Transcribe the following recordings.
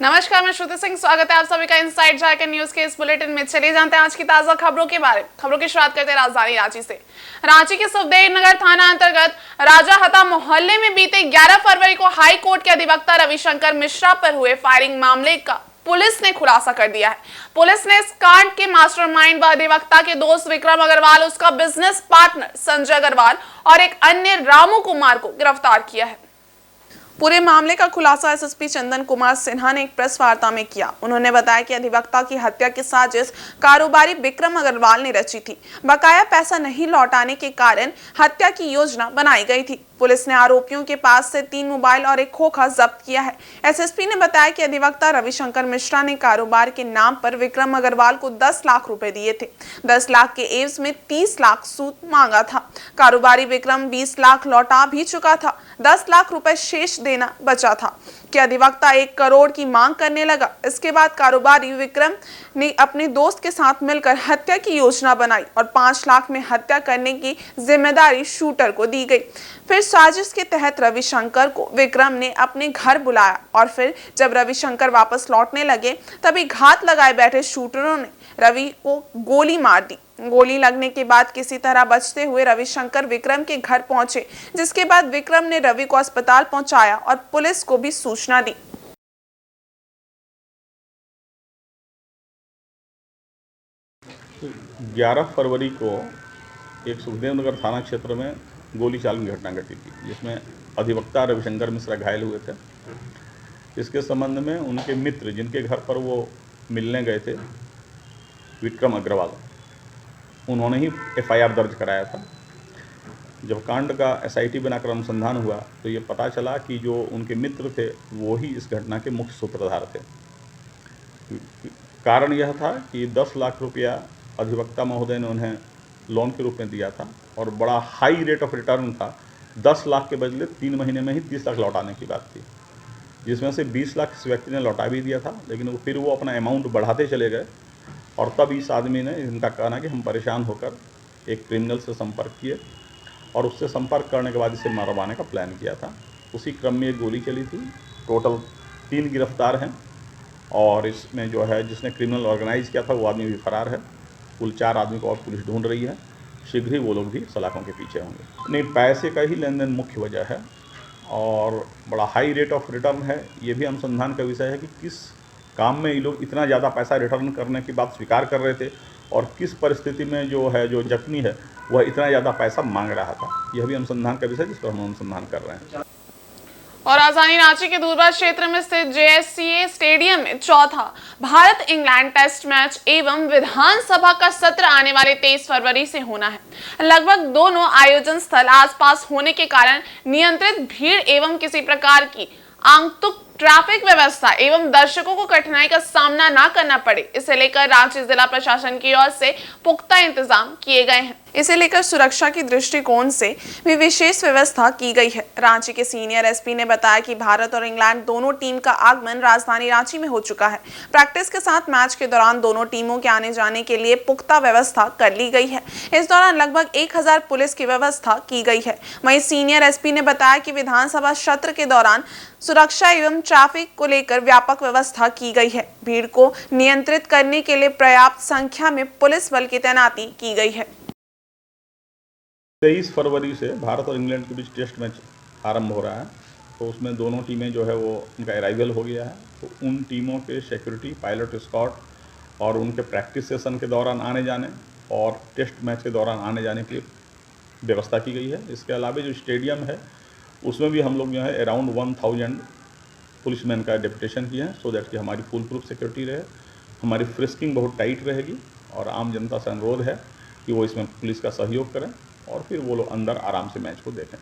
नमस्कार, मैं श्रुति सिंह। स्वागत है आप सभी का इनसाइड झारखंड न्यूज के इस बुलेटिन में। चलिए जानते हैं आज की ताजा खबरों के बारे में। खबरों की शुरुआत करते हैं राजधानी रांची से। रांची के सुखदेव नगर थाना अंतर्गत राजाहता मोहल्ले में बीते 11 फरवरी को हाई कोर्ट के अधिवक्ता रविशंकर मिश्रा पर हुए फायरिंग मामले का पुलिस ने खुलासा कर दिया है। पुलिस ने इस कांड के मास्टरमाइंड व अधिवक्ता के दोस्त विक्रम अग्रवाल, उसका बिजनेस पार्टनर संजय अग्रवाल और एक अन्य रामू कुमार को गिरफ्तार किया है। पूरे मामले का खुलासा एसएसपी चंदन कुमार सिन्हा ने एक प्रेस वार्ता में किया। उन्होंने बताया कि अधिवक्ता की हत्या की साजिश कारोबारी विक्रम अग्रवाल ने रची थी। बकाया पैसा नहीं लौटाने के कारण हत्या की योजना बनाई गई थी। पुलिस ने आरोपियों के पास से 3 मोबाइल और एक खोखा जब्त किया है। एसएसपी ने बताया कि अधिवक्ता रविशंकर मिश्रा ने कारोबार के नाम पर विक्रम अग्रवाल को 10 लाख रुपए दिए थे। 10 लाख के एवज में 30 लाख सूद मांगा था। कारोबारी विक्रम 20 लाख लौटा भी चुका था। 10 लाख रुपए शेष देना बचा था कि अधिवक्ता 1 करोड़ की मांग करने लगा। इसके बाद कारोबारी विक्रम ने अपने दोस्त के साथ मिलकर हत्या की योजना बनाई और 5 लाख में हत्या करने की जिम्मेदारी शूटर को दी गई। फिर साजिश के तहत रविशंकर को विक्रम ने अपने घर बुलाया और फिर जब रविशंकर वापस लौटने लगे तभी घात लगाए बैठे शूटरों ने रवि को गोली मार दी। गोली लगने के बाद किसी तरह बचते हुए रविशंकर विक्रम के घर पहुंचे, जिसके बाद विक्रम ने रवि को अस्पताल पहुंचाया और पुलिस को भी सूचना दी। 11 फरवरी को एक सुखदेव नगर थाना क्षेत्र में गोली चालन की घटना घटी थी, जिसमें अधिवक्ता रविशंकर मिश्रा घायल हुए थे। इसके संबंध में उनके मित्र, जिनके घर पर वो मिलने गए थे, विक्रम अग्रवाल, उन्होंने ही एफआईआर दर्ज कराया था। जब कांड का एसआईटी बनाकर अनुसंधान हुआ तो ये पता चला कि जो उनके मित्र थे वो ही इस घटना के मुख्य सूत्रधार थे। कारण यह था कि 10 लाख रुपया अधिवक्ता महोदय ने उन्हें लोन के रूप में दिया था और बड़ा हाई रेट ऑफ रिटर्न था। 10 लाख के बदले 3 महीने में ही 30 लाख लौटाने की बात थी, जिसमें से 20 लाख इस व्यक्ति ने लौटा भी दिया था, लेकिन फिर वो अपना अमाउंट बढ़ाते चले गए। और तब इस आदमी ने, इनका कहना कि हम परेशान होकर एक क्रिमिनल से संपर्क किए और उससे संपर्क करने के बाद इसे मरवाने का प्लान किया था। उसी क्रम में एक गोली चली थी। टोटल 3 गिरफ्तार हैं और इसमें जो है जिसने क्रिमिनल ऑर्गेनाइज किया था वो आदमी भी फरार है। कुल 4 आदमी को और पुलिस ढूंढ रही है। शीघ्र ही वो लोग भी सलाखों के पीछे होंगे। नहीं, पैसे का ही लेन देन मुख्य वजह है और बड़ा हाई रेट ऑफ रिटर्न है। ये भी अनुसंधान का विषय है कि किस काम में ये लोग इतना ज़्यादा पैसा रिटर्न करने की बात स्वीकार कर रहे थे और किस परिस्थिति में जो जख्मी है वह इतना ज़्यादा पैसा मांग रहा था। यह भी अनुसंधान का विषय जिस पर हम अनुसंधान कर रहे हैं। और राजधानी रांची के दूरबा क्षेत्र में स्थित जेएससीए स्टेडियम में चौथा भारत इंग्लैंड टेस्ट मैच एवं विधानसभा का सत्र आने वाले 23 फरवरी से होना है। लगभग दोनों आयोजन स्थल आसपास होने के कारण नियंत्रित भीड़ एवं किसी प्रकार की आंतरिक ट्रैफिक व्यवस्था एवं दर्शकों को कठिनाई का सामना न करना पड़े, इसे लेकर रांची जिला प्रशासन की ओर से पुख्ता इंतजाम किए गए हैं। इसे लेकर सुरक्षा की दृष्टिकोण से भी विशेष व्यवस्था की गई है। रांची के सीनियर एसपी ने बताया कि भारत और इंग्लैंड दोनों टीम का आगमन राजधानी रांची में हो चुका है। प्रैक्टिस के साथ मैच के दौरान दोनों टीमों के आने जाने के लिए पुख्ता व्यवस्था कर ली गई है। इस दौरान लगभग 1000 पुलिस की व्यवस्था की गई है। वहीं सीनियर एसपी ने बताया कि विधानसभा सत्र के दौरान सुरक्षा एवं ट्रैफिक को लेकर व्यापक व्यवस्था की गई है। भीड़ को नियंत्रित करने के लिए पर्याप्त संख्या में पुलिस बल की तैनाती की गई है। 23 फरवरी से भारत और इंग्लैंड के बीच टेस्ट मैच आरंभ हो रहा है, तो उसमें दोनों टीमें जो है वो उनका अराइवल हो गया है। तो उन टीमों के सिक्योरिटी, पायलट, स्कॉट और उनके प्रैक्टिस सेशन के दौरान आने जाने और टेस्ट मैच के दौरान आने जाने की व्यवस्था की गई है। इसके अलावा जो स्टेडियम है उसमें भी हम लोग जो है अराउंड 1000 पुलिसमैन का डेपुटेशन किए हैं, सो दैट कि हमारी फुल प्रूफ सिक्योरिटी रहे। हमारी फ्रिस्किंग बहुत टाइट रहेगी और आम जनता से अनुरोध है कि वो इसमें पुलिस का सहयोग करें और फिर वो लोग अंदर आराम से मैच को देखें।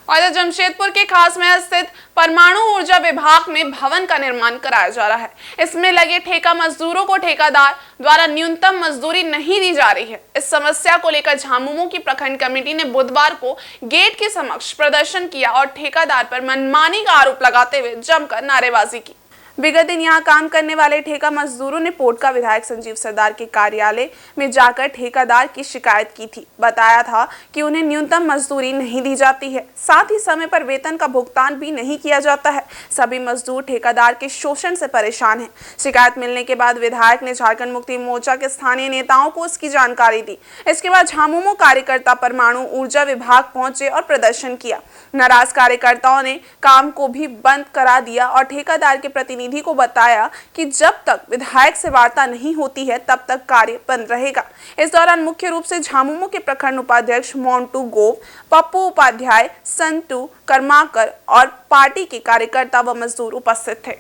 और जमशेदपुर के खास में स्थित परमाणु ऊर्जा विभाग में भवन का निर्माण कराया जा रहा है। इसमें लगे ठेका मजदूरों को ठेकेदार द्वारा न्यूनतम मजदूरी नहीं दी जा रही है। इस समस्या को लेकर झामुमो की प्रखंड कमेटी ने बुधवार को गेट के समक्ष प्रदर्शन किया और ठेकेदार पर मनमानी का आरोप लगाते हुए जमकर नारेबाजी की। विगत दिन यहां काम करने वाले ठेका मजदूरों ने पोटका विधायक संजीव सरदार के कार्यालय में जाकर ठेकेदार की शिकायत की थी। बताया था कि उन्हें न्यूनतम मजदूरी नहीं दी जाती है, साथ ही समय पर वेतन का भुगतान भी नहीं किया जाता है। सभी मजदूर ठेकेदार के शोषण से परेशान हैं। शिकायत मिलने के बाद विधायक ने झारखंड मुक्ति मोर्चा के स्थानीय नेताओं को इसकी जानकारी दी। इसके बाद झामुमो कार्यकर्ता परमाणु ऊर्जा विभाग पहुंचे और प्रदर्शन किया। नाराज कार्यकर्ताओं ने काम को भी बंद करा दिया और ठेकेदार के प्रतिनिधि को बताया कि जब तक विधायक से वार्ता नहीं होती है तब तक कार्य बंद रहेगा। इस दौरान मुख्य रूप से झामुमो के प्रखंड उपाध्यक्ष मोंटू गोप, पप्पू उपाध्याय, संतू कर्माकर और पार्टी के कार्यकर्ता व मजदूर उपस्थित थे।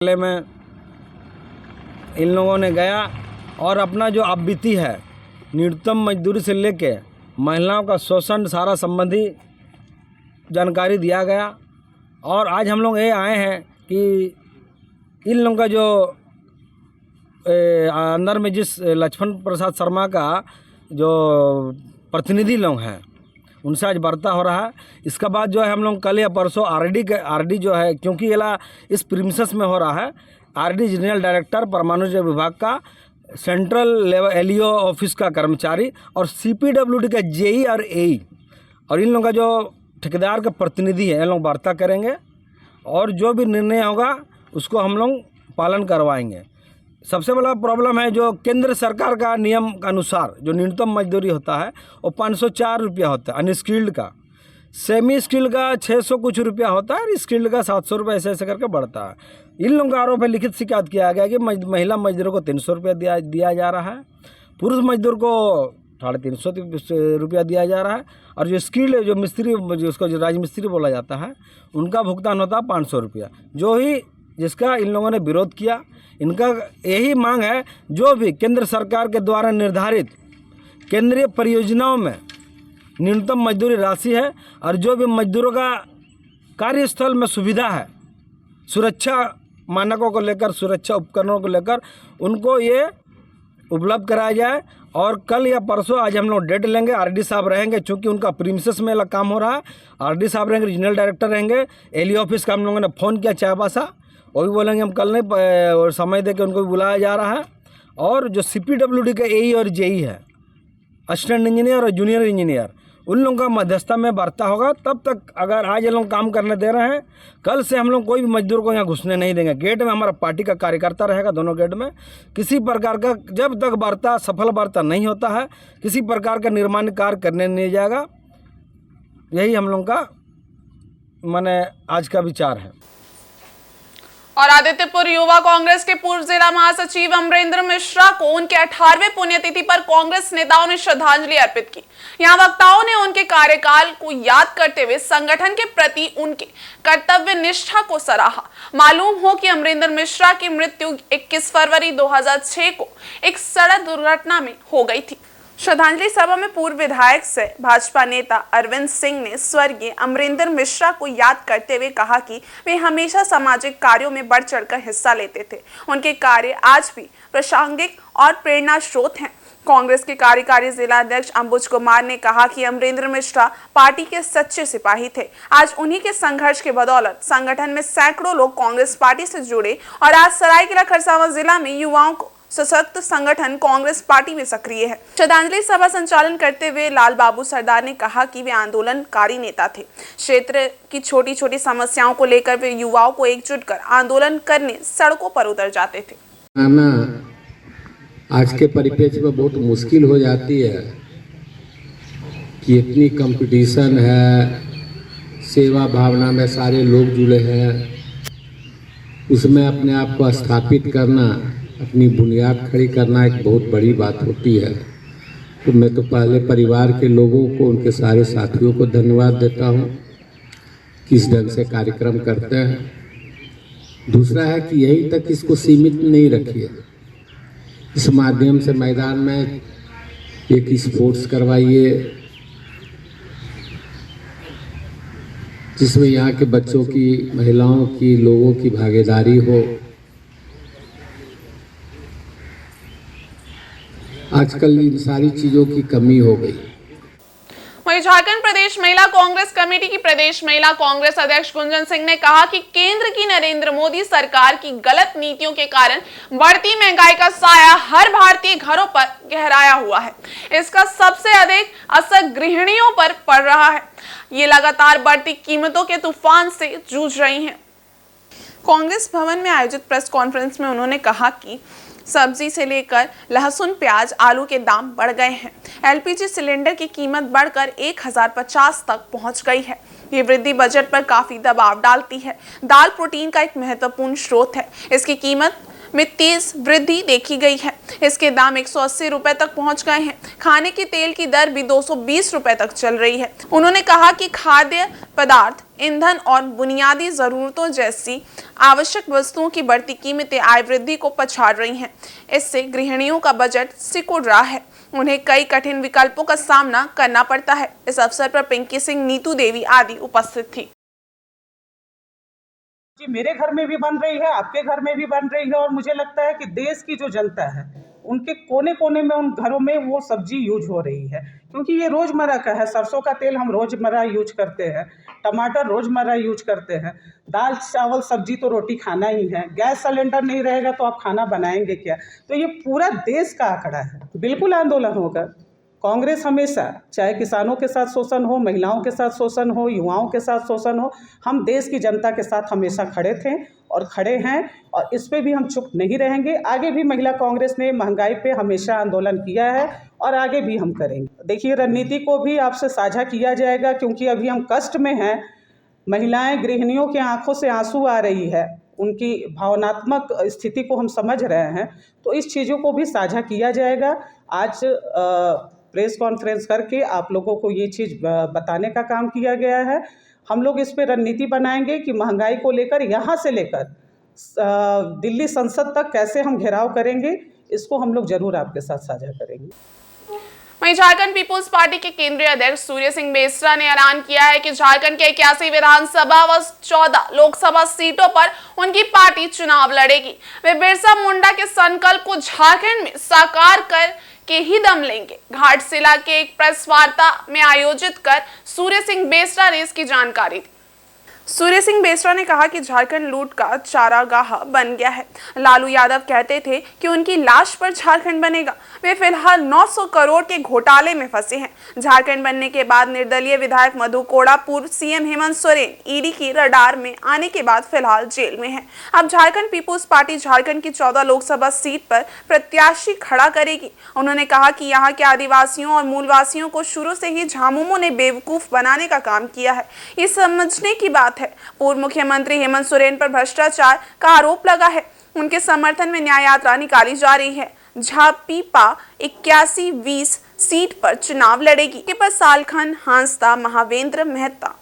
में इन लोगों ने गया और अपना जो आपबीती है न्यूनतम मजदूरी से लेके महिलाओं का शोषण सारा संबंधी जानकारी दिया गया। और आज हम लोग ये आए हैं कि इन लोगों का जो अंदर में जिस लक्ष्मण प्रसाद शर्मा का जो प्रतिनिधि लोग हैं उनसे आज वार्ता हो रहा है। इसका बाद जो है हम लोग कल या परसों आरडी जो है, क्योंकि ये इस प्रीमिसेस में हो रहा है, आरडी जनरल डायरेक्टर परमाणु ऊर्जा विभाग का, सेंट्रल लेवल एलईओ ऑफिस का कर्मचारी और सीपीडब्ल्यूडी का जेई और एई और इन लोगों का जो ठेकेदार का प्रतिनिधि है, इन लोग वार्ता करेंगे और जो भी निर्णय होगा उसको हम लोग पालन करवाएंगे। सबसे बड़ा प्रॉब्लम है जो केंद्र सरकार का नियम के अनुसार जो न्यूनतम मजदूरी होता है वो 504 रुपया होता है अनस्किल्ड का, सेमी स्किल्ड का 600 कुछ रुपया होता है और स्किल्ड का 700 रुपये ऐसे करके बढ़ता है। इन लोगों का आरोप है, लिखित शिकायत किया गया कि महिला मजदूरों को 300 रुपया दिया जा रहा है, पुरुष मजदूर को 350 रुपया दिया जा रहा है और जो स्किल्ड जो मिस्त्री उसको जो राजमिस्त्री बोला जाता है उनका भुगतान होता है 500 रुपया। जो ही जिसका इन लोगों ने विरोध किया, इनका यही मांग है जो भी केंद्र सरकार के द्वारा निर्धारित केंद्रीय परियोजनाओं में न्यूनतम मजदूरी राशि है और जो भी मजदूरों का कार्यस्थल में सुविधा है, सुरक्षा मानकों को लेकर, सुरक्षा उपकरणों को लेकर उनको ये उपलब्ध कराया जाए। और कल या परसों आज हम लोग डेट लेंगे, आरडी साहब रहेंगे, चूँकि उनका प्रीमिसेस में काम हो रहा है, आरडी साहब रहेंगे, रीजनल डायरेक्टर रहेंगे, एलई ऑफिस का हम लोगों ने फ़ोन किया चायबासा, वो भी बोलेंगे हम कल नहीं और समय दे के उनको भी बुलाया जा रहा है। और जो सीपीडब्ल्यूडी का एई और जेई है, असिस्टेंट इंजीनियर और जूनियर इंजीनियर, उन लोगों का मध्यस्थता में वार्ता होगा। तब तक अगर आज ये लोग काम करने दे रहे हैं, कल से हम लोग कोई भी मजदूर को यहाँ घुसने नहीं देंगे। गेट में हमारा पार्टी का कार्यकर्ता रहेगा, दोनों गेट में। किसी प्रकार का जब तक वार्ता सफल वार्ता नहीं होता है, किसी प्रकार का निर्माण कार्य करने नहीं जाएगा। यही हम लोग का माने आज का विचार है। और आदित्यपुर युवा कांग्रेस के पूर्व जिला महासचिव अमरेंद्र मिश्रा को उनके 18वें पुण्यतिथि पर कांग्रेस नेताओं ने श्रद्धांजलि अर्पित की। यहां वक्ताओं ने उनके कार्यकाल को याद करते हुए संगठन के प्रति उनके कर्तव्य निष्ठा को सराहा। मालूम हो कि अमरेंद्र मिश्रा की मृत्यु 21 फरवरी 2006 को एक सड़क दुर्घटना में हो गई थी। श्रद्धांजलि सभा में पूर्व विधायक से भाजपा नेता अरविंद सिंह ने स्वर्गीय अमरेंद्र मिश्रा को याद करते हुए कहा कि वे हमेशा सामाजिक कार्यों में बढ़ चढ़कर हिस्सा लेते थे। उनके कार्य आज भी प्रासंगिक और प्रेरणा स्रोत हैं। कांग्रेस के कार्यकारी जिला अध्यक्ष अंबुज कुमार ने कहा कि अमरेंद्र मिश्रा पार्टी के सच्चे सिपाही थे। आज उन्हीं के संघर्ष के बदौलत संगठन में सैकड़ों लोग कांग्रेस पार्टी से जुड़े और आज सरायकेला खरसावां जिला में युवाओं को सशक्त संगठन कांग्रेस पार्टी में सक्रिय है। श्रद्धांजलि सभा संचालन करते हुए लाल बाबू सरदार ने कहा कि वे आंदोलनकारी नेता थे। क्षेत्र की छोटी छोटी समस्याओं को लेकर वे युवाओं को एकजुट कर आंदोलन करने सड़कों पर उतर जाते थे। आज के परिप्रेक्ष्य में बहुत मुश्किल हो जाती है कि इतनी कंपटीशन है, सेवा भावना में सारे लोग जुड़े हैं, उसमें अपने आप को स्थापित करना, अपनी बुनियाद खड़ी करना एक बहुत बड़ी बात होती है। तो मैं तो पहले परिवार के लोगों को, उनके सारे साथियों को धन्यवाद देता हूँ किस ढंग से कार्यक्रम करते हैं। दूसरा है कि यहीं तक इसको सीमित नहीं रखिए, इस माध्यम से मैदान में एक स्पोर्ट्स करवाइए जिसमें यहाँ के बच्चों की, महिलाओं की, लोगों की भागीदारी हो। आजकल इन सारी चीज़ों की कमी हो गई। वहीं झारखंड प्रदेश महिला कांग्रेस कमेटी की प्रदेश महिला कांग्रेस अध्यक्ष गुंजन सिंह ने कहा कि केंद्र की नरेंद्र मोदी सरकार की गलत नीतियों के कारण बढ़ती महंगाई का साया हर भारतीय घरों पर गहराया हुआ है। इसका सबसे अधिक असर गृहिणियों पर पड़ रहा है। ये लगातार बढ़ती कीमतों के तूफान से जूझ रही हैं। कांग्रेस भवन में आयोजित प्रेस कॉन्फ्रेंस में उन्होंने कहा कि सब्जी से लेकर लहसुन, प्याज, आलू के दाम बढ़ गए हैं। एलपीजी सिलेंडर की कीमत बढ़कर 1050 तक पहुंच गई है। ये वृद्धि बजट पर काफी दबाव डालती है। दाल प्रोटीन का एक महत्वपूर्ण स्रोत है। इसकी कीमत में तेज वृद्धि देखी गई है। इसके दाम 180 रुपए तक पहुंच गए हैं। खाने के तेल की दर भी 220 रुपए तक चल रही है। उन्होंने कहा कि खाद्य पदार्थ, ईंधन और बुनियादी जरूरतों जैसी आवश्यक वस्तुओं की बढ़ती कीमतें आय वृद्धि को पछाड़ रही हैं। इससे गृहिणियों का बजट सिकुड़ रहा है। उन्हें कई कठिन विकल्पों का सामना करना पड़ता है। इस अवसर पर पिंकी सिंह, नीतू देवी आदि उपस्थित थी। जी, मेरे घर में भी बन रही है, आपके घर में भी बन रही है और मुझे लगता है कि देश की जो जनता है उनके कोने कोने में, उन घरों में वो सब्जी यूज हो रही है, क्योंकि ये रोज़मर्रा का है। सरसों का तेल हम रोज़मर्रा यूज करते हैं, टमाटर रोज़मर्रा यूज करते हैं, दाल चावल सब्जी तो रोटी खाना ही है। गैस सिलेंडर नहीं रहेगा तो आप खाना बनाएंगे क्या? तो ये पूरा देश का आंकड़ा है। बिल्कुल आंदोलन होगा। कांग्रेस हमेशा, चाहे किसानों के साथ शोषण हो, महिलाओं के साथ शोषण हो, युवाओं के साथ शोषण हो, हम देश की जनता के साथ हमेशा खड़े थे और खड़े हैं और इस पे भी हम चुप नहीं रहेंगे। आगे भी महिला कांग्रेस ने महंगाई पे हमेशा आंदोलन किया है और आगे भी हम करेंगे। देखिए, रणनीति को भी आपसे साझा किया जाएगा, क्योंकि अभी हम कष्ट में हैं। महिलाएं, गृहिणियों के आंखों से आंसू आ रही है, उनकी भावनात्मक स्थिति को हम समझ रहे हैं, तो इस चीज़ों को भी साझा किया जाएगा। आज प्रेस कॉन्फ्रेंस करके आप लोगों को ये चीज़ बताने का काम किया गया है। हम लोग इस पे रणनीति बनाएंगे कि महंगाई को लेकर यहाँ से लेकर दिल्ली संसद तक कैसे हम घेराव करेंगे, इसको हम लोग जरूर आपके साथ साझा करेंगे। वहीं झारखंड पीपुल्स पार्टी के केंद्रीय अध्यक्ष सूर्य सिंह बेसरा ने ऐलान किया है कि झारखंड के 81 विधानसभा व 14 लोकसभा सीटों पर उनकी पार्टी चुनाव लड़ेगी। वे बिरसा मुंडा के संकल्प को झारखंड में साकार कर के ही दम लेंगे। घाटशिला के एक प्रेस वार्ता में आयोजित कर सूर्य सिंह बेसरा ने इसकी जानकारी दी। सूर्य सिंह बेसरा ने कहा कि झारखंड लूट का चारागाह बन गया है। लालू यादव कहते थे कि उनकी लाश पर झारखंड बनेगा। वे फिलहाल 900 करोड़ के घोटाले में फंसे हैं। झारखंड बनने के बाद निर्दलीय विधायक मधु कोड़ा पूर्व सीएम हेमंत सोरेन ईडी की रडार में आने के बाद फिलहाल जेल में है। अब झारखंड पीपुल्स पार्टी झारखंड की 14 लोकसभा सीट पर प्रत्याशी खड़ा करेगी। उन्होंने कहा कि यहाँ के आदिवासियों और मूलवासियों को शुरू से ही झामुमो ने बेवकूफ बनाने का काम किया है। ये समझने की बात है। पूर्व मुख्यमंत्री हेमंत सोरेन पर भ्रष्टाचार का आरोप लगा है। उनके समर्थन में न्याय यात्रा निकाली जा रही है। झापीपा 81-20 सीट पर चुनाव लड़ेगी। के पर सालखन हांसदा, महावेंद्र मेहता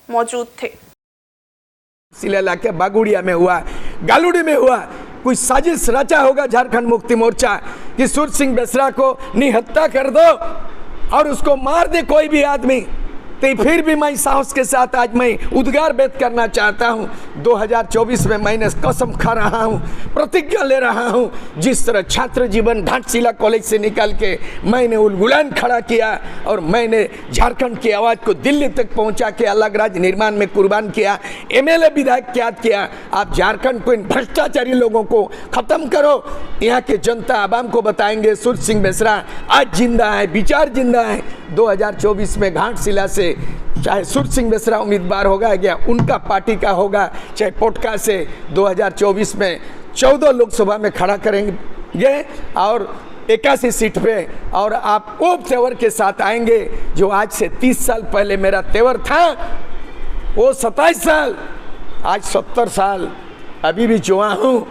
मौजूद थे। सिलेला के बागुड़िया में हुआ, गालूडी में हुआ, कोई साजिश रचा होगा झारखंड मुक्ति मोर्चा कि सूर्य सिंह बेसरा को निहत्था कर दो और उसको मार दे कोई भी आदमी। तो फिर भी मैं साहस के साथ आज मैं उद्गार व्यक्त करना चाहता हूं। 2024 में मैंने कसम खा रहा हूं, प्रतिज्ञा ले रहा हूं। जिस तरह छात्र जीवन घाटशिला कॉलेज से निकल के मैंने उलगुलान खड़ा किया और मैंने झारखंड की आवाज़ को दिल्ली तक पहुंचा के अलग राज्य निर्माण में कुर्बान किया, एमएलए विधायक याद किया। आप झारखंड को इन भ्रष्टाचारी लोगों को ख़त्म करो। यहाँ के जनता आवाम को बताएंगे सूर्य सिंह बेसरा आज जिंदा है, विचार जिंदा है। 2024 में घाटशिला से चाहे सूर्य सिंह बेसरा उम्मीदवार होगा या उनका पार्टी का होगा, चाहे पोटका से 2024 में 14 लोकसभा में खड़ा करेंगे और 81 सीट पे। और आप वो तेवर के साथ आएंगे जो आज से 30 साल पहले मेरा तेवर था। वो 27 साल, आज 70 साल, अभी भी जुआ हूँ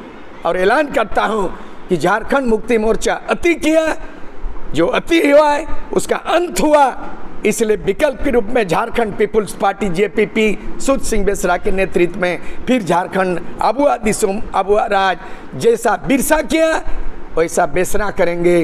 और ऐलान करता हूँ कि झारखंड मुक्ति मोर्चा अति किया, जो अति हुआ है उसका अंत हुआ। इसलिए विकल्प के रूप में Jharkhand people's party JPP Surya Singh Besra के नेतृत्व में फिर झारखंड अबुआ दिसुम अबुआ राज जैसा बिरसा किया वैसा बेसरा करेंगे।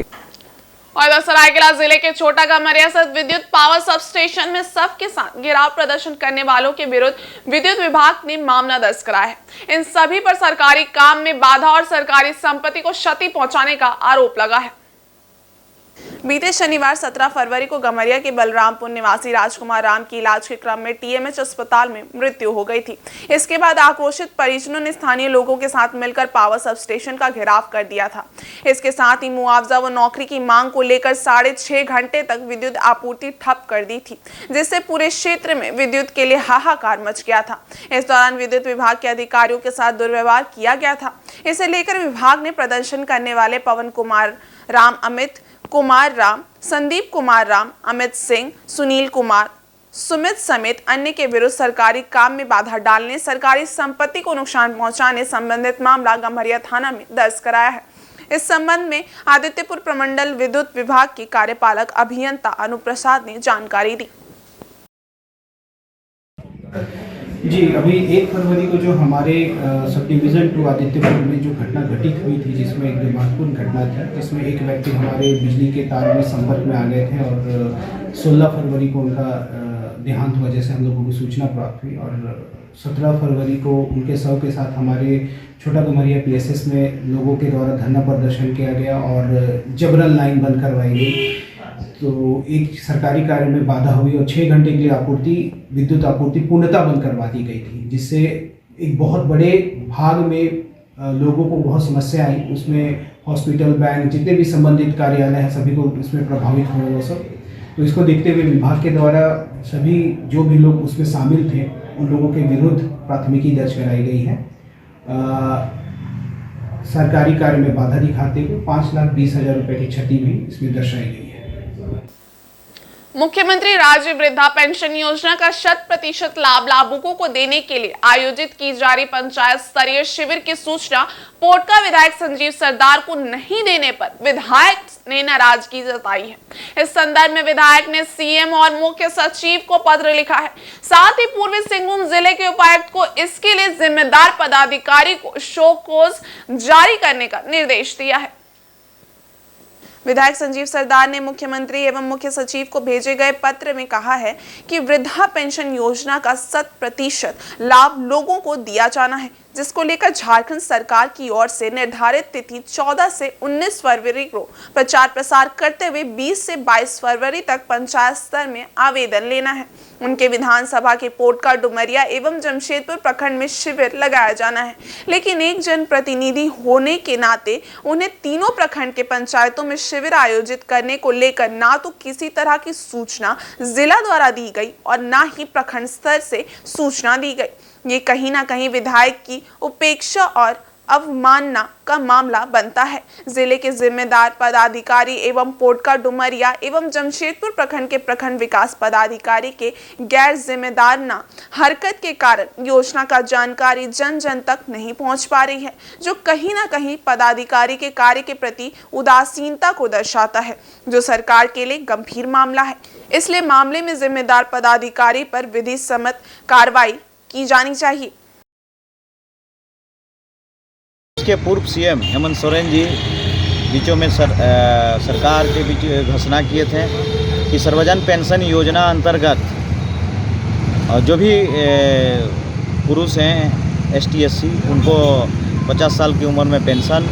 और सरायकेला जिले के छोटा गमरिया स्थित विद्युत पावर सब स्टेशन में सबके साथ घेराव प्रदर्शन करने वालों के विरुद्ध विद्युत विभाग ने मामला दर्ज कराया है। इन सभी पर सरकारी काम में बाधा और सरकारी संपत्ति को क्षति पहुंचाने का आरोप लगा है। बीते शनिवार 17 फरवरी को गम्हरिया के बलरामपुर निवासी राजकुमार राम की इलाज के क्रम में टीएमएच अस्पताल में मृत्यु हो गई थी। इसके बाद आक्रोशित परिजनों ने स्थानीय लोगों के साथ मिलकर पावर सब स्टेशन का घेराव कर दिया था। इसके साथ ही मुआवजा व नौकरी की मांग को लेकर 6.5 घंटे तक विद्युत आपूर्ति ठप कर दी थी, जिससे पूरे क्षेत्र में विद्युत के लिए हाहाकार मच गया था। इस दौरान विद्युत विभाग के अधिकारियों के साथ दुर्व्यवहार किया गया था। इसे लेकर विभाग ने प्रदर्शन करने वाले पवन कुमार राम, अमित कुमार राम, संदीप कुमार राम, अमित सिंह, सुनील कुमार, सुमित समेत अन्य के विरुद्ध सरकारी काम में बाधा डालने, सरकारी संपत्ति को नुकसान पहुंचाने संबंधित मामला गम्हरिया थाना में दर्ज कराया है। इस संबंध में आदित्यपुर प्रमंडल विद्युत विभाग के कार्यपालक अभियंता अनुप्रसाद ने जानकारी दी। जी, अभी 1 फरवरी को जो हमारे सब डिवीज़न 2 आदित्यपुर में जो घटना घटित हुई थी, जिसमें एक महत्वपूर्ण घटना थी, जिसमें एक व्यक्ति हमारे बिजली के तार में संपर्क में आ गए थे और 16 फरवरी को उनका देहांत हुआ, जैसे हम लोगों को सूचना प्राप्त हुई। और 17 फरवरी को उनके शव के साथ हमारे छोटा गम्हरिया पीएसएस में लोगों के द्वारा धरना प्रदर्शन किया गया और जबरन लाइन बंद करवाई गई। तो एक सरकारी कार्य में बाधा हुई और 6 घंटे के लिए विद्युत आपूर्ति पूर्णतः बंद करवा दी गई थी, जिससे एक बहुत बड़े भाग में लोगों को बहुत समस्या आई। उसमें हॉस्पिटल, बैंक, जितने भी संबंधित कार्यालय हैं, सभी को इसमें प्रभावित हुए वो सब। तो इसको देखते हुए विभाग के द्वारा सभी जो भी लोग उसमें शामिल थे, उन लोगों के विरुद्ध प्राथमिकी दर्ज कराई गई है। सरकारी कार्य में बाधा दिखाते हुए 5,20,000 रुपये की क्षति भी इसमें दर्शाई गई है। मुख्यमंत्री राज्य वृद्धा पेंशन योजना का 100% लाभ लाभुकों को देने के लिए आयोजित की जा रही पंचायत स्तरीय शिविर की सूचना पोटका विधायक संजीव सरदार को नहीं देने पर विधायक ने नाराजगी जताई है। इस संदर्भ में विधायक ने सीएम और मुख्य सचिव को पत्र लिखा है। साथ ही पूर्वी सिंहभूम जिले के उपायुक्त को इसके लिए जिम्मेदार पदाधिकारी को शो कॉज जारी करने का निर्देश दिया है। विधायक संजीव सरदार ने मुख्यमंत्री एवं मुख्य सचिव को भेजे गए पत्र में कहा है कि वृद्धा पेंशन योजना का 100% लाभ लोगों को दिया जाना है, जिसको लेकर झारखंड सरकार की ओर से निर्धारित तिथि 14 से 19 फरवरी को प्रचार प्रसार करते हुए 20 से 22 फरवरी तक पंचायत स्तर में आवेदन लेना है। उनके विधानसभा के पोटका, डुमरिया एवं जमशेदपुर प्रखंड में शिविर लगाया जाना है, लेकिन एक जनप्रतिनिधि होने के नाते उन्हें तीनों प्रखंड के पंचायतों में शिविर आयोजित करने को लेकर ना तो किसी तरह की सूचना जिला द्वारा दी गई और ना ही प्रखंड स्तर से सूचना दी गई। ये कहीं ना कहीं विधायक की उपेक्षा और अवमानना का मामला बनता है। जिले के जिम्मेदार पदाधिकारी एवं पोटका, डुमरिया एवं जमशेदपुर प्रखंड के प्रखंड विकास पदाधिकारी के गैर जिम्मेदाराना हरकत के कारण योजना का जानकारी जन जन तक नहीं पहुंच पा रही है, जो कहीं ना कहीं पदाधिकारी के कार्य के प्रति उदासीनता को दर्शाता है, जो सरकार के लिए गंभीर मामला है। इसलिए मामले में जिम्मेदार पदाधिकारी पर विधि सम्मत कार्रवाई की जानी चाहिए। के पूर्व सीएम हेमंत सोरेन जी बीचों में सरकार के बीच घोषणा किए थे कि सर्वजन पेंशन योजना अंतर्गत जो भी पुरुष हैं ST SC उनको 50 साल की उम्र में पेंशन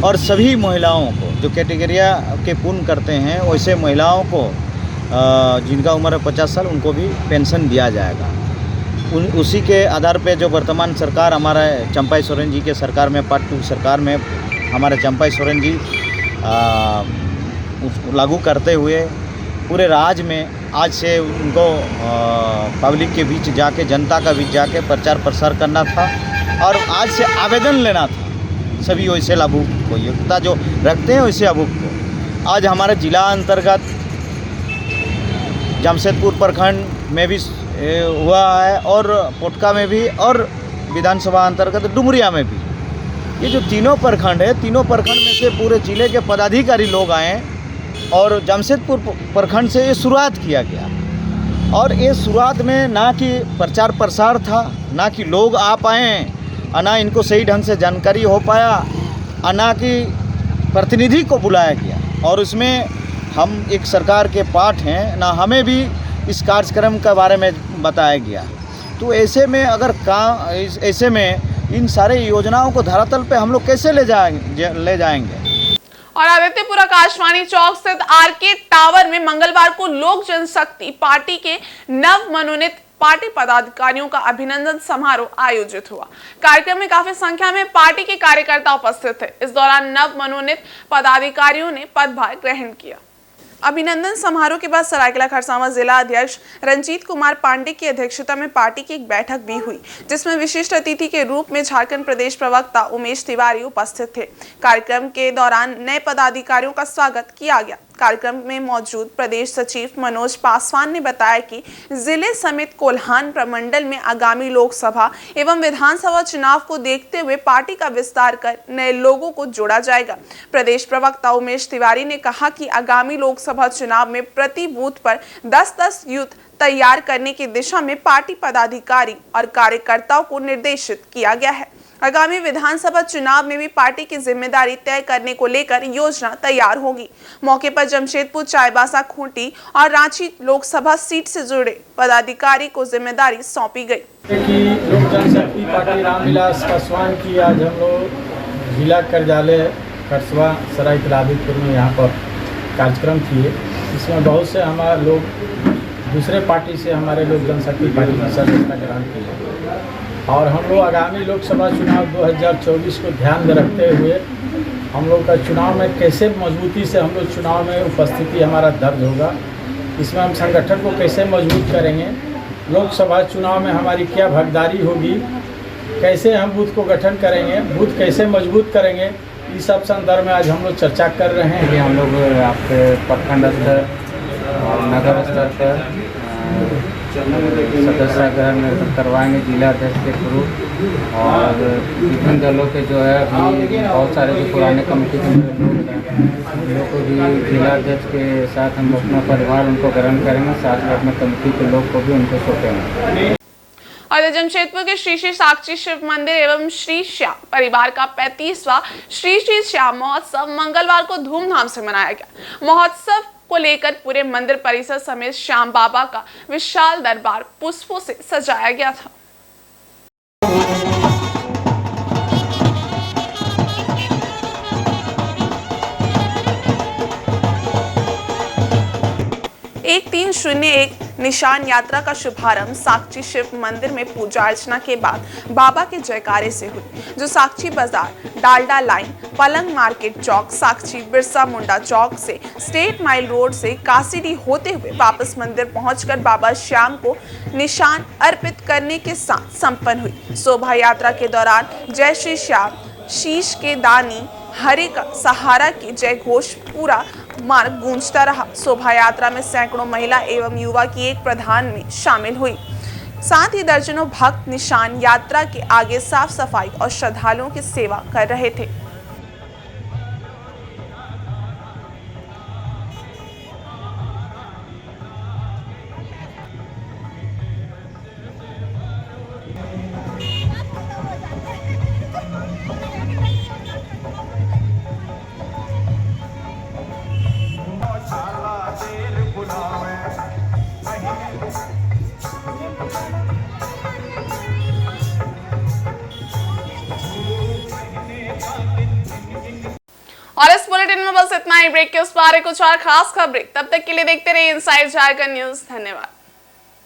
और सभी महिलाओं को जो कैटेगरिया के पूर्ण करते हैं वैसे महिलाओं को जिनका उम्र है 50 साल उनको भी पेंशन दिया जाएगा। उसी के आधार पे जो वर्तमान सरकार हमारा चंपाई सोरेन जी के सरकार में पार्ट 2 सरकार में हमारे चंपाई सोरेन जी उसको लागू करते हुए पूरे राज्य में आज से उनको पब्लिक के बीच जाके, जनता का बीच जाके प्रचार प्रसार करना था और आज से आवेदन लेना था सभी वैसे लाभुक को, योग्यता जो रखते हैं वैसे लाभुक को। आज हमारे जिला अंतर्गत जमशेदपुर प्रखंड में भी हुआ है और पोटका में भी और विधानसभा अंतर्गत डुमरिया में भी। ये जो तीनों प्रखंड है, तीनों प्रखंड में से पूरे जिले के पदाधिकारी लोग आए और जमशेदपुर प्रखंड से ये शुरुआत किया गया और ये शुरुआत में ना कि प्रचार प्रसार था, ना कि लोग आ पाए, ना इनको सही ढंग से जानकारी हो पाया, ना कि प्रतिनिधि को बुलाया गया। और उसमें हम एक सरकार के पार्ट हैं, ना हमें भी इस कार्यक्रम के बारे में बताया गया। तो ऐसे में अगर ऐसे में इन सारे योजनाओं को धरातल पे हम लोग कैसे ले जाएंगे। और आदित्यपुर आकाशवाणी चौक स्थित आरके टावर में मंगलवार को लोक जनशक्ति पार्टी के नव मनोनीत पार्टी पदाधिकारियों का अभिनंदन समारोह आयोजित हुआ। कार्यक्रम में काफी संख्या में पार्टी के कार्यकर्ता उपस्थित थे। इस दौरान नव मनोनीत पदाधिकारियों ने पदभार ग्रहण किया। अभिनंदन समारोह के बाद सरायकेला खरसावां जिला अध्यक्ष रंजीत कुमार पांडे की अध्यक्षता में पार्टी की एक बैठक भी हुई, जिसमें विशिष्ट अतिथि के रूप में झारखंड प्रदेश प्रवक्ता उमेश तिवारी उपस्थित थे। कार्यक्रम के दौरान नए पदाधिकारियों का स्वागत किया गया। कार्यक्रम में मौजूद प्रदेश सचिव मनोज पासवान ने बताया कि जिले समेत कोल्हान प्रमंडल में आगामी लोकसभा एवं विधानसभा चुनाव को देखते हुए पार्टी का विस्तार कर नए लोगों को जोड़ा जाएगा। प्रदेश प्रवक्ता उमेश तिवारी ने कहा कि आगामी लोकसभा चुनाव में प्रति बूथ पर 10-10 यूथ तैयार करने की दिशा में पार्टी पदाधिकारी और कार्यकर्ताओं को निर्देशित किया गया है। आगामी विधानसभा चुनाव में भी पार्टी की जिम्मेदारी तय करने को लेकर योजना तैयार होगी। मौके पर जमशेदपुर, चाईबासा, खूंटी और रांची लोकसभा सीट से जुड़े पदाधिकारी को जिम्मेदारी सौंपी गई। लोक जनशक्ति पार्टी रामविलास पासवान की आज हम लोग जिला कार्यालय करसवा सरायकेला आदित्यपुर में यहाँ पर कार्यक्रम किए। इसमें बहुत से हमारे लोग दूसरे पार्टी से हमारे लोक जनशक्ति पार्टी की सदस्यता ग्रहण की और हम लोग आगामी लोकसभा चुनाव 2024 को ध्यान में रखते हुए हम लोग का चुनाव में कैसे मजबूती से हम लोग चुनाव में उपस्थिति हमारा दर्ज होगा, इसमें हम संगठन को कैसे मजबूत करेंगे, लोकसभा चुनाव में हमारी क्या भागीदारी होगी, कैसे हम बूथ को गठन करेंगे, बूथ कैसे मजबूत करेंगे, इस सब संदर्भ में आज हम लोग चर्चा कर रहे हैं। हम लोग आपके प्रखंड स्तर और नगर स्तर पर सदस्य ग्रहण करवाएंगे जिला अध्यक्ष के थ्रू और विभिन्न दलों के जो है अभी बहुत सारे जो पुराने कमेटी के लोग हैं उन लोग को भी जिला अध्यक्ष के साथ हम अपना परिवार उनको ग्रहण करेंगे, साथ में अपने कमेटी के लोग को भी उनको सौंपेंगे। और जमशेदपुर के श्री श्री साक्षी शिव मंदिर एवं श्री श्याम परिवार का 35वां श्री श्री श्याम महोत्सव मंगलवार को धूमधाम से मनाया गया। महोत्सव को लेकर पूरे मंदिर परिसर समेत श्याम बाबा का विशाल दरबार पुष्पों से सजाया गया था। एक 301 निशान यात्रा का शुभारंभ साक्षी शिव मंदिर में पूजा अर्चना के बाद बाबा के जयकारे से हुई, जो साक्षी बाजार, डालडा लाइन, पलंग मार्केट चौक, साक्षी बिरसा मुंडा चौक से स्टेट माइल रोड से कासीडी होते हुए वापस मंदिर पहुंचकर बाबा श्याम को निशान अर्पित करने के साथ संपन्न हुई। शोभा यात्रा के दौरान जय श्री श्याम, शीश के दानी, हरि का सहारा की जय घोष पूरा मार्ग गूंजता रहा। शोभा यात्रा में सैकड़ों महिला एवं युवा की एक प्रधान में शामिल हुई। साथ ही दर्जनों भक्त निशान यात्रा के आगे साफ सफाई और श्रद्धालुओं की सेवा कर रहे थे। और इस बुलेटिन में बस इतना ही। ब्रेक के उस पार कुछ और खास खबरें, तब तक के लिए देखते रहिए इनसाइड झारखंड न्यूज। धन्यवाद।